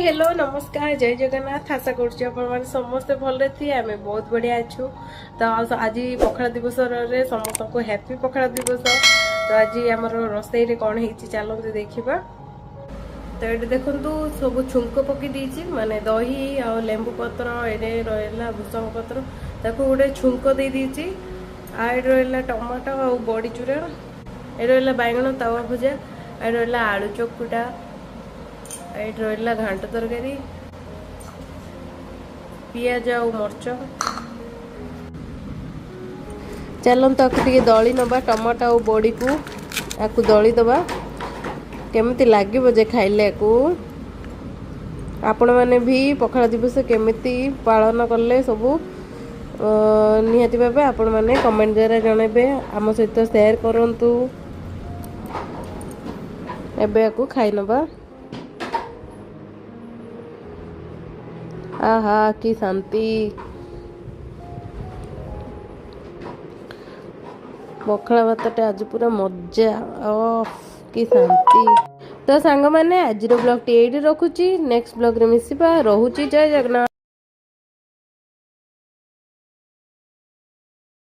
Hello नमस्कार जय जगन्नाथ आशा कर समस्ते भले थी आम बहुत बढ़िया अच्छु तो आज पखाड़ दिवस समस्त को हैप्पी पखाड़ दिवस तो आज आम रोसई कौन हो चलते देखा तो ये देखु सब छुंक पकई देती माने दही आ लेंबू पत्र ये रहा भूसंग पत्र ताको गोटे छुंक दे देती आ रहा टमाटो आ बड़ी चूरा ये रहा बैगण तावा भजा ये रहा आलू चकुटा ये रहा घांट तरकारी पियाज आ मर्च चलते आपको दली नवा टमाटो आ बड़ी को आपको दली दबा केमिति लगे जे खाइले को आपण मैंने भी पखाड़ दिवस केमिति पालन कले सबू निहाती भावे आपण मैंने कमेंट द्वारा जनइबे आम सहित शेयर करंतु एबे आकु खाई नबा आहा की शांति पखाड़ भात आज पूरा मजा की शांति तो सांग मैंने आज ब्लॉग ये रखुची नेक्स्ट ब्लॉग रे मिसिबा रहुची जय जगन्नाथ।